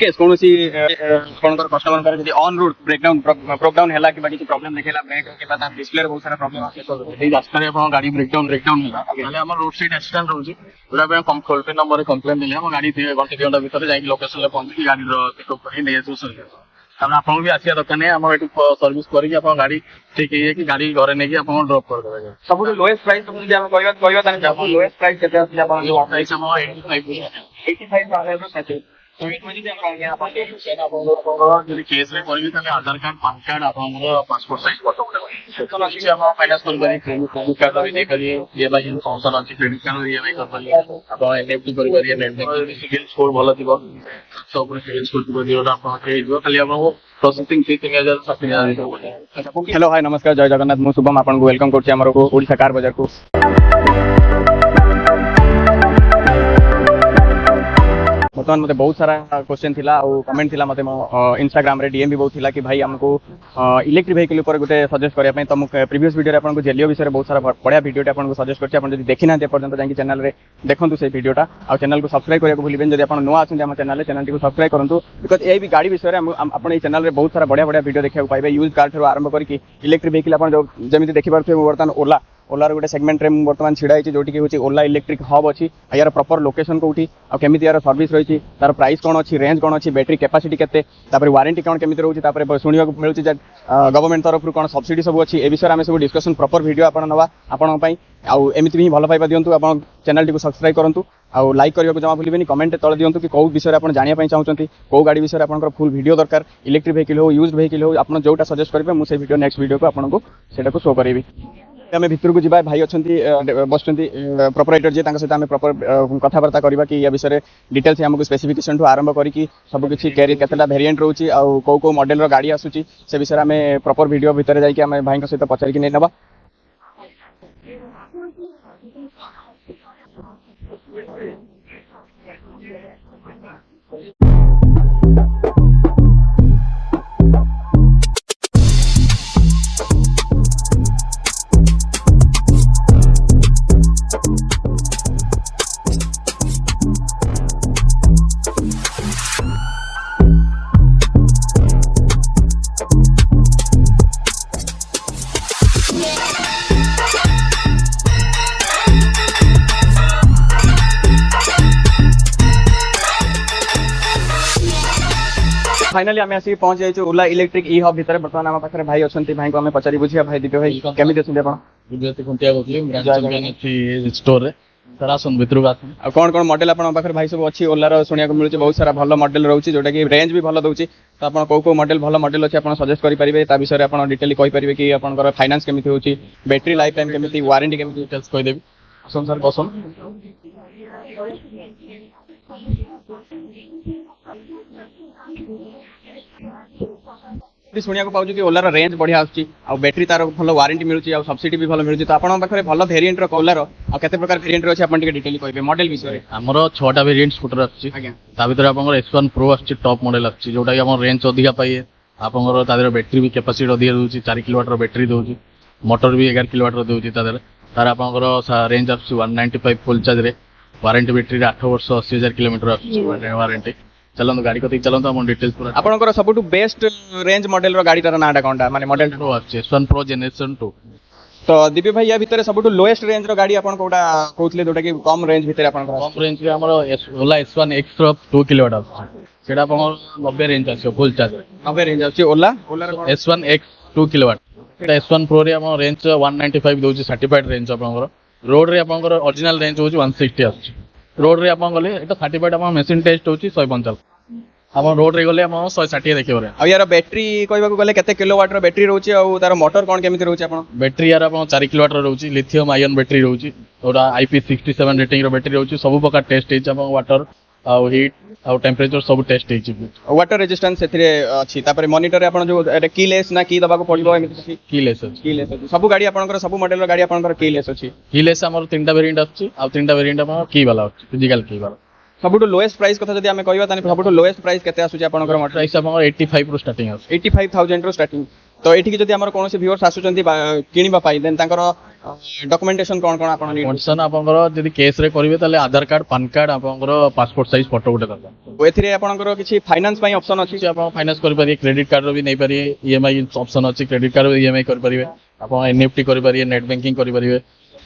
Case कौन C customer जब on road breakdown है कि किसी प्रॉब्लम देखेला ब्रेक के बाद डिस्प्ले बहुत सारा प्रॉब्लम आसे तो रास्ता रे अपन गाड़ी ब्रेकडाउन है ताले हमर रोड साइड एक्सीडेंट रोजी पूरा पे टोल फ्री नंबर रे कंप्लेंट दिले हम गाड़ी 2 घंटे 2 घंटा भीतर जाई लोकेशन ले पहुंची गाड़ी रो पिकअप करी नै आसु सर हम आपन भी आसिया दरकार नै हम एटू सर्विस करी कि अपन गाड़ी ठीक है कि गाड़ी घरे नै कि अपन ड्रॉप कर देबे सब लोएस्ट प्राइस तुम जे हम कहबा ताने सब लोएस्ट प्राइस केते आसी अपन जो प्राइस हम 85 आले तो सेट तो इनमें যদি আমরা আগে আপনাকে সেটা আপনারা যদি কেস রে করি তাহলে আধার কার্ড পান কার্ড আপনারা পাসপোর্ট সাইজ ফটো উঠে তো আছে আমরা ফাইনান্স করব ক্রেডিট কার্ড দিয়ে করি ইএমআই ফাংশন আছে ক্রেডিট কার্ড ইএমআই করতে আপনারা এনএফটি করি পারি নেট সিভিল স্কোর ভালো থিব সব উপরে সিভিল স্কোর দিব দিওটা আপনাকে দিব খালি আপনারা प्रोसेसिंग फी 3000 7000 हेलो हाय नमस्कार जय जगन्नाथ मु शुभम आपन को वेलकम करछि हमर को ओडिसा कार बाजार को बर्तमान मते बहुत सारा क्वेश्चन थिला और कमेंट थिला मते इंस्टाग्राम रे डीएम भी बहुत थिला कि भाई हमको इलेक्ट्रिक व्हीकल ऊपर गोटे सजेस्ट करिया पई तुम प्रीवियस वीडियो रे आपन को जेलियो विषय रे बहुत सारा बढ़िया वीडियो आपन को सजेस्ट करछि आपन जदि देखि ना पर्यंत जाई चैनल रे देखंतु से वीडियोटा आ चैनल को सब्सक्राइब करिया को भूलिबेन जदि आपन नुवा आछन हम चैनल को सब्सक्राइब करंतु बिकॉज़ ए भी गाड़ी विषय रे आपन ए चैनल रे बहुत सारा बढ़िया वीडियो देखिया पाइबे यूज कार थरो आरंभ करी कि इलेक्ट्रिक व्हीकल आपन जो जेमिति देखि पारथे वर्तमान ओला ओलार गोटे सेगमेंट रे वर्तमान छिड़ा है जोटी कि ओला इलेक्ट्रिक हब अच्छी यार प्रॉपर लोकेशन कोठी आ केमिति यार सर्विस रही तार प्राइस कौन अच्छी रेंज कौन अच्छी बैटरी कैपेसिटी केते तापर वारंटी कौन केमिति रहउची तापर सुनिया को मिलुची गवर्नमेंट तरफ कौन सब्सिडी सब अच्छी ए विषय आम सब डिस्कशन प्रॉपर वीडियो आपन नवा आपन पई आ एमिति भी भल पाइबा दियंतु आपन चैनल टी को सब्सक्राइब करंतु आ लाइक करियो जमा भूलिबेनी कमेंट तळे दियंतु कि कौ विषय आपन जानिया पई चाहउचंती कौ गाड़ी विषय आपन फुल वीडियो दरकार इलेक्ट्रिक व्हीकल हो यूज्ड व्हीकल हो आपन जोटा सजेस्ट करबे मु से वीडियो नेक्स्ट वीडियो को आपन को सेटा को शो करेबी आम भितर को जा भाई अच्छा बस प्रोपराइटर जी सहित आम प्रॉपर कथबार्ता करवा कि या विषय डिटेल्स आमको स्पेसिफिकेशन ठू आरंभ करके सबकि केतेटा वेरिएंट रोची आ कौ कौ मॉडल गाड़ी आसूची से विषय आम प्रॉपर वीडियो भितर जाइए आम भाई सहित पचारिक नहीं नवा फाइनली आम आसिक पहुंच जाइए ओला इलेक्ट्रिक ई हब भितर बर्तमान आम पाखे भाई अच्छा भाई को आम पचारि बुझिया भाई दिव्य भाई केमिति अछन आपण विद्युत खुंटिया बोतली चैंपियन अछि स्टोर रे सारा सुन भितर बात आ कोन कोन मॉडल आपण पाखे भाई सब अछि ओला रो सुनिया को मिलुची बहुत सारा भलो मॉडल रहउची जोटा कि रेंज भी भलो दउची तो आपण को मॉडल भलो मॉडल अछि आपण सजेस्ट करि परिबे ता विषय रे आपण डिटेल कहि परिबे कि आपनकर फाइनेंस केमिति होची बैटरी लाइफ टाइम केमिति वारंटी केमिति डिटेल्स कहि देबी सुन सर बसम शुणा पाऊँ कि ओलार रेंज बढ़िया आसुची आ बैटरी तार भल वारंटी मिलूची आ सब्सिडी भी भल मिलूची तो आपन पाखरे भल वेरिएंट रो ओलार आ केते प्रकार वेरिएंट रो अछि आपन टिके डिटेल कहबे मॉडल विषय हमर 6टा वेरिएंट स्कूटर अछि आज्ञा ता भीतर आपन S1 Pro अछि टॉप मॉडल अछि जोटा कि हमर रेंज अधिका पाइए आपन तादर बैटरी भी कैपेसिटी अधिका दोची 4 किलोवाट रो बैटरी दोची मोटर भी 11 किलोवाट रो दोची तादर तार आपन रेंज अछि 195 फुल चार्ज रे वारंटी बैटरी 8 वर्ष 80000 किलोमीटर अछि वारंटी चलंतु गाड़ी कति चलंतु हम डिटेल्स पूरा आपनकर सबटु बेस्ट रेंज मॉडल रो गाड़ी तार नाटा कोनटा माने मॉडल प्रो अछि S1 Pro जनरेशन 2 तो दिव्य भाई या भीतर सबटु लोएस्ट रेंज रो गाड़ी आपन कोटा कहउतले जोटा कि कम रेंज भीतर आपन कम रेंज रे हमर ओला S1 X रो 2 किलोवाट अछि सेटा आपन 90 रेंज अछि फुल चार्ज 90 रेंज अछि ओला S1 X 2 किलोवाट सेटा S1 Pro रे हमर रेंज 195 दोछि सर्टिफाइड रेंज आपनकर रोड रे आपनकर ओरिजिनल रेंज होछि 160 अछि रोड रे आपन गले एटा सर्टिफाइड आपन मशीन टेस्ट होछि 155 हम रोड रे गले हम 160 देखियो रे आ यार बैटरी कहबा को गले केते किलोवाट रो बैटरी रहउची आ तार मोटर कोन केमिति रहउची आपन बैटरी यार आपन 4 किलोवाट रो रहउची लिथियम आयन बैटरी रहउची ओडा IP67 रेटिंग रो बैटरी रहउची सब प्रकार टेस्ट हेच आपन वाटर आ हीट आ टेंपरेचर सब टेस्ट हेच वाटर रेजिस्टेंस सेथिरे अछि तापर मॉनिटर आपन जो कीलेस ना की दबा को पड़िबो एमिति कीलेस सब गाड़ी आपनकर सब मॉडल रो गाड़ी आपनकर कीलेस अछि कीलेस हमर 3टा वेरिएंट अछि आ 3टा वेरिएंट आपन की वाला अछि फिजिकल की वाला सबटु लोएस्ट प्राइस कथा जदि हमें कहबा ताने सबटु लोएस्ट प्राइस केते आसुची आपनकर मोटर प्राइस हमर 85 रो स्टार्टिंग अछि 85000 रो स्टार्टिंग तो एठी जदि हमर कोनोसी व्यूअर्स आसुचंती किनिबा पाई देन तांकर डॉक्यूमेंटेशन कौन कौन आपण need କଣ୍ଡିସନ ଆପଣଙ୍କର ଯଦି କେସ୍ ରେ କରିବେ ତାହେଲେ ଆଧାର କାର୍ଡ ପାନ କାର୍ଡ ଆପଣଙ୍କର ପାସପୋର୍ଟ ସାଇଜ ଫଟୋ ଗୋଟେ ଦରକାର। ଏଥିରେ ଆପଣଙ୍କର କିଛି ଫାଇନାନ୍ସ ପାଇଁ ଅପସନ ଅଛି? କିଛି ଆପଣ ଫାଇନାନ୍ସ କରିପାରିବେ, କ୍ରେଡିଟ କାର୍ଡ ର ବି ନେଇପାରିବେ, ଇଏମଆଇ ଅପସନ ଅଛି, କ୍ରେଡିଟ କାର୍ଡ ଇଏମଆଇ କରିପାରିବେ, ଆପଣ ଏନଏଫଟି କରିପାରିବେ, ନେଟ୍ ବ୍ୟାଙ୍କିଂ କରିପାରିବେ।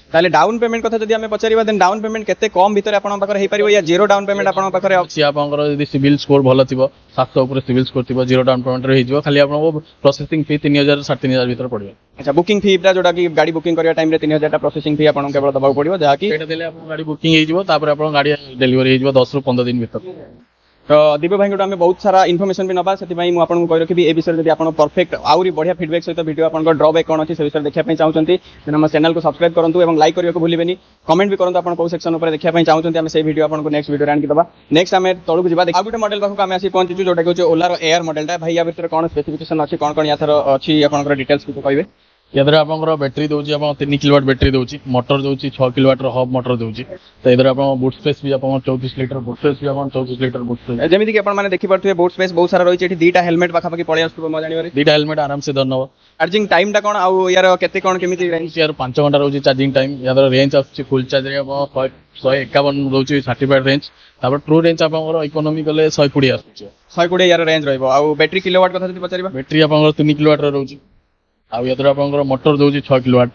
ताले डाउन पेमेंट कथा जदि हमें पचारिबा देन डाउन पेमेंट केते कम भीतर आपण पाखरे हे परिबो या जीरो डाउन पेमेंट आपण पाखरे ଅଛି ଆପଣଙ୍କର ଯଦି ସିଭିଲ୍ ସ୍କୋର ଭଲ ଥିବ, 700 ଉପରେ ସିଭିଲ୍ ସ୍କୋର ଥିବ, ଜିରୋ ଡାଉନ୍ ପେମେଣ୍ଟରେ ହେଇଯିବ, ଖାଲି ଆପଣଙ୍କୁ ପ୍ରୋସେସିଂ ଫି 3000 3500 ଭିତରେ ପଡ଼ିବ। अच्छा बुकिंग फी टा जोटा कि गाड़ी बुकिंग करिया टाइम रे 3000 टा प्रोसेसिंग फी आपण केवल दबाउ पड़िबो जहा कि ସେଇଟା ଦେଲେ ଆପଣଙ୍କ ଗାଡ଼ି ବୁକିଂ ହେଇଯିବ, ତାପରେ ଆପଣଙ୍କ ଗାଡ଼ି ଡେଲିଭରି ହେଇଯିବ 10 ରୁ 15 ଦିନ ଭିତରେ। तो दिव्य भाई आम बहुत सारा इनफॉरमेशन भी नबा से आपको कही रखी ए विषय जब आप परफेक्ट आउरी बढ़िया फीडबैक सहित वीडियो आप ड्रॉबैक कौन अच्छी से विषय देखा चाहते हैं हम चैनल को सब्सक्राइब करूँ और लाइक करने को भूलें, कमेंट भी करूँ आप कौ सेक्शन पर देखा चाहते हैं से वीडियो आपको नेक्स्ट वीडियो आनी दबा। नेक्स्ट आम तौक जा आ गए मॉडल पाखक आम आसी पहुंचु जोटा कि ओलार एयर मॉडलटा भाई या भर कौन स्पेसिफिकेशन अच्छी कौन कौन या अच्छी आप डिटेल्स कुछ कहे? याद्वारा आपंकर बैटेरी दूसरी आप 3 किलोवाट बैटेरी दूसरी, मोटर दूसरी 6 किलोवाट हब मोटर दूसरी, तो इधर आप बूट स्पेस भी आप 34 लिटर बूट स्पेस भी आप 34 लिटर बूट स्पेस जमीन कि आपने देखी पारे बूट स्पेस बहुत सारा रही है, दुईटा हेलमेट पाखापाखि पड़े आसो मो जान दुईटा हेलमेट आराम से धर नब। चार्जिंग टाइम टा कौन आउ यार केते कौन केमिति रेंज? यार 5 घंटा रोज चार्जिंग टाइम, यार रेंज आछी फुल चार्ज रे 151 रोज सर्टिफाइड रेंज, तापर ट्रू रेंज आपंकर इकोनॉमी कले 120 आछी 120 यार रेंज रहइबो। आउ बैटरी किलोवाट कथा जति पचारिबा, बैटरी आपंकर 3 किलोवाट रो रोज, आउ याद्वारा आपंकर मोटर दूसरी 6 किलोवाट,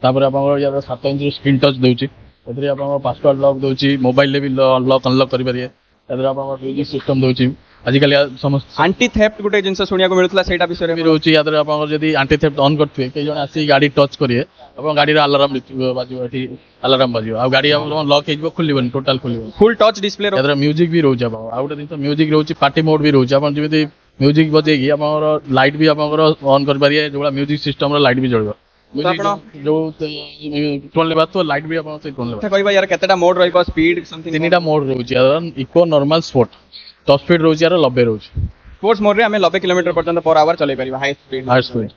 तापर आपंकर यार 7 इंच स्क्रीन टच दूसरी, एथरे आपंकर पासवर्ड लॉक दूसरी, मोबाइल ले भी लॉक अनलॉक करि परिए, याद्वारा आपंकर म्यूजिक सिस्टम दूसरी। आजिकल समस्त आंटी थेफ्ट गोटे जिनस सुनिया को मिलुतला सेटा विषय भी रोची, याद्वारा आपंकर जदी आंटी थेफ्ट ऑन करथिबे के जण आसी गाड़ी टच करिए आपन गाड़ी रो अलार्म बाजियो, एठी अलार्म बाजियो, आ गाड़ी आपन लॉक हेजबो खुलिबन, टोटल खुलिबो, फुल टच डिस्प्ले याद्वारा म्यूजिक भी रोची आपन, आ गोटे दिन तो म्यूजिक रोची, पार्टी मोड भी रोची, आपन जेमिति म्यूजिक बजेगी आपन लाइट भी आपन ऑन कर परिए, जोला म्यूजिक सिस्टम रो लाइट भी जळबो, म्यूजिक जो टोन लेबा तो लाइट भी आपन से टोन लेबा। कहबा यार केतेटा मोड रहइबो, स्पीड समथिंग तीनटा मोड रोची, यार eco normal sport, top speed रोची यार 90 रोची, स्पोर्ट्स मोड रे हमें 90 किलोमीटर पर्यंत पर आवर चले परिबा, हाई स्पीड हाई स्पीड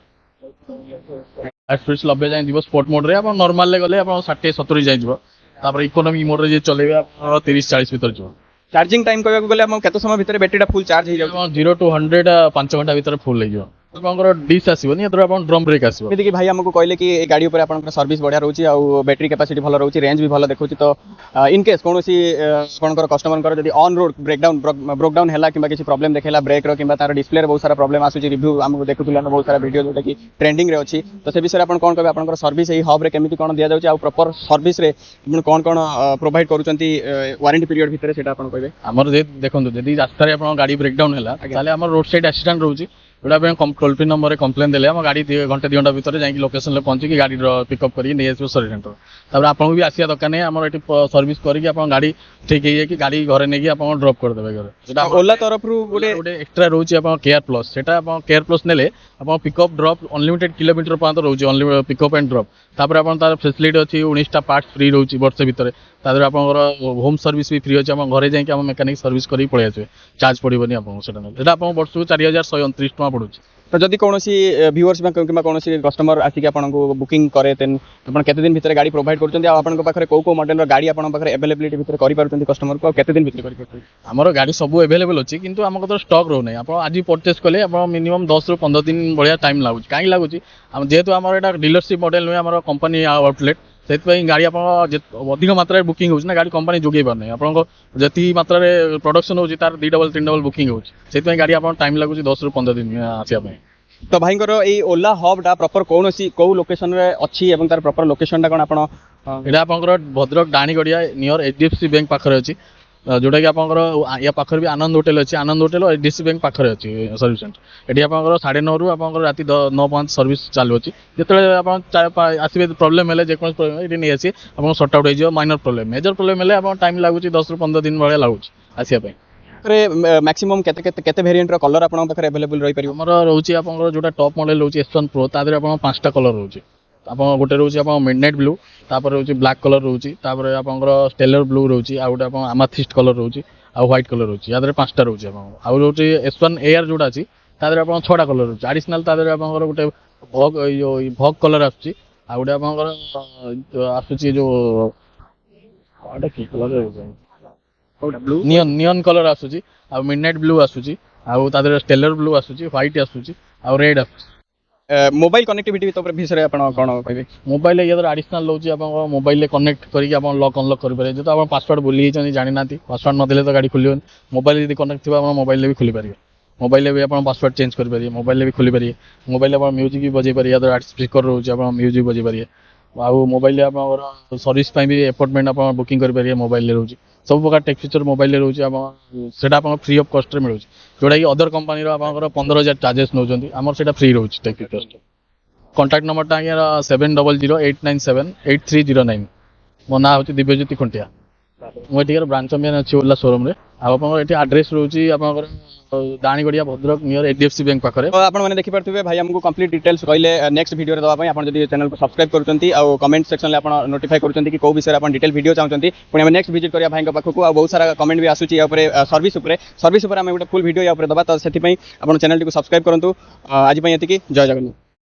90 जाए जीव, स्पोर्ट मोड रे आप नॉर्मल ले गले आप 60 70 जाए जीव, तापर इकोनॉमी मोड रे जे चलेबे आप 30 40 भीतर जीव। चार्जिंग टाइम कहबा गले हम केते समय भीतर बैटरीटा फुल चार्ज हो जाउ? 0 to 100 5 घंटा भीतर फुल हो जीव। आपनकर डिश आसीबनी, एतर आपन ड्रम ब्रेक आसीबो। एमिति कि भाई हमको कहले कि ए गाड़ी ऊपर आपनकर सर्विस बढ़िया रहउची आ बैटरी कैपेसिटी भलो रहउची, रेंज भी भलो देखउची, तो इन केस कोनोसी आपनकर कस्टमर कर जदी ऑन रोड ब्रेक डाउन हैला किबा किसी प्रॉब्लम देखेला ब्रेक रो किबा तार डिस्प्ले रे बहुत सारा प्रॉब्लम आसुची, रिव्यू हमको देखुतुला बहुत सारा वीडियो जोटा कि ट्रेंडिंग रे अछि, तो से विषय आपन कोन कहबे आपनकर सर्विस एही हब रे केमिति कोन दिया जाउची आ प्रॉपर सर्विस रे आपन कोन कोन प्रोवाइड करूचंती वारंटी पीरियड भीतर सेटा आपन कहबे? हमर जे देखंतु जदी रास्ता रे आपन गाड़ी ब्रेक डाउन हैला ताले हमर रोड साइड असिस्टेंट रहउची, जोड़ा टोल फ्री नंबर कंप्लेन देले हम गाड़ी घंटे 2 घंटा भीतर जाई लोकेशन ले पहुंची कि गाड़ी पिकअप करी नै आसबो सर्विस सेंटर, तापर आपन भी आसिया दरकार नै हमर एटी सर्विस करी कि आपन गाड़ी ठीक है कि गाड़ी घरे नै कि आपन ड्रॉप कर देबे घर, जेटा ओला तरफ रु गोटे एक्स्ट्रा रहउची आपन केयर प्लस, सेटा आपन केयर प्लस नेले आपन पिकअप ड्रॉप अनलिमिटेड किलोमीटर पर्यंत रहउची, अनलिमिटेड पिकअप एंड ड्रॉप, तापर आपन तार फैसिलिटी अछि 19 टा पार्ट्स फ्री रहउची वर्ष भीतर, तापर आपन होम सर्विस भी फ्री अछि, आपन घरे जाई कि आपन मैकेनिक सर्विस करी पळे आछे, चार्ज पड़िबनी आपन सेटा आपन वर्ष 4129 टका पड़ुची। तो जदि कोनोसी व्यूअर्स किंबा कोनोसी कस्टमर आसिक आपनको बुकिंग करे तेन आपण केते दिन भीतर गाड़ी प्रोवाइड करचंती आ आपनको पाखरे को मॉडल रो गाड़ी आपन पाखरे अवेलेबिलिटी भीतर करि पारुचंती कस्टमर को केते दिन भीतर करि पारुचंती? हमर गाड़ी सब अवेलेबल अछि, किंतु हमको तो स्टॉक रहउ नै, आपण आज परचेस कले आपण मिनिमम 10 ରୁ 15 दिन बढ़िया टाइम लागुची, काई लागुची हम जेहेतु हमर एटा डीलरशिप मॉडल नै, हमर कंपनी आउटलेट, सेतपई गाड़ी आपण अधिक मात्रा रे बुकिंग होउची ना, गाड़ी कंपनी जोगै पार नै, आपण जति मात्रा रे प्रोडक्शन होउची तार 2 डबल 3 डबल बुकिंग होउची, सेतपई गाड़ी आपण टाइम लागुची 10 ରୁ 15 दिन आसिया पई। तो भाई ए ओला हबटा प्रॉपर कोनोसी को लोकेशन रे अछि एवं तार प्रॉपर लोकेशन टा कोन आपण? एटा आपनकर भद्रक डाणीगड़िया नियर एचडीएफसी बैंक पाखरे अछि, जोटा कि आपनकर या पाखरे भी आनंद होटल अछि, आनंद होटल और एचडीएफसी बैंक पाखरे अछि सर्विस सेंटर। एठी आपनकर 9:30 रु आपनकर राति 9:05 सर्विस चालू अछि, जेतले आपन आसीबे प्रॉब्लम हेले जे कोन प्रॉब्लम एठी नै आसी आपन सॉर्ट आउट हो जियो, माइनर प्रॉब्लम मेजर प्रॉब्लम हेले आपन टाइम लागुची 10 ରୁ 15 दिन भले लागुची आसिया पई। मैक्सिमम केते वेरिएंट रो कलर आपन पाखरे अवेलेबल रही परिबो? हमर रहउची आपनकर जोटा टॉप मॉडल रहउची S1 Pro, तादरे आपन 5टा कलर रहउची, आपन गोटे रहउची आपन मिडनाइट ब्लू, तापर रहउची ब्लैक कलर रहउची, तापर आपनकर स्टेलर ब्लू रहउची, आ गोटे आपन अमाथिस्ट कलर रहउची, आ व्हाइट कलर रहउची, यादरे 5टा रहउची आपन, आ रहउची S1 Air जोटा अछि तादरे आपन 6टा कलर रहउची, एडिशनल तादरे आपनकर गोटे भोग कलर आछी, आ गोटे आपनकर आछुची जो आडा की कलर रहउची ब्लू नियन कलर आछुची, आ मिडनाइट ब्लू आछुची, आ तादरे स्टेलर ब्लू आछुची, व्हाइट आछुची, आ रेड आछुची। मोबाइल कनेक्टिविटी विषय आप कौन कहे मोबाइल ये आडिशनाल रोचे आप मोबाइल कनेक्ट करके आप लॉक अनलॉक करेंगे जो आप पासवर्ड भूली जानी ना पासवर्ड नदेले तो गाड़ी खुल मोबाइल यदि कनेक्ट थी आप मोबाइल भी खुली पारे मोबाइल भी आप पासवर्ड चेंज करेंगे मोबाइल भी खुली पारे मोबाइल आप म्यूजिक भी बजे पारे या स्पीकर रोचे आप म्यूजिक बजे पारे आउ मोबाइल आप सर्विस भी अपॉइंटमेंट आप बुकिंग करेंगे मोबाइल रोचे सब प्रकार टेक फीचर मोबाइल रोचे आप फ्री ऑफ कॉस्ट मिलूँ जोटा कि अदर कंपनी आप 15,000 चार्जेस नौ आमर से फ्री रोचे टेक फीचर कॉन्टैक्ट नंबर आज्ञा 7008978309 मो ना हूँ दिव्यज्योति खुंटिया मुझे ब्रांच चैंपियन अच्छी ओला शोरूम रे आप आड्रेस रोचे आप दाणीगढ़िया भद्रक नियर HDFC बैंक पाखे तो आप देखी पारे भाई हमको कंप्लीट डिटेल्स कहले नेक्स्ट वीडियो दवाई आप चैनल को सब्सक्राइब करुँच और कमेंट सेक्शन में आप नोटिफाई करुँच कि कौ विषय आप डिटेल वीडियो चाहते पुणी नेक्स्ट विजिट करिया भाई पाखक आ बहुत सारा कमेंट भी आसूची सर्विस आम गोटे फुल वीडियो दबा तो से आप चैनल को सब्सक्राइब करूँ आज ये जय जगन्नाथ।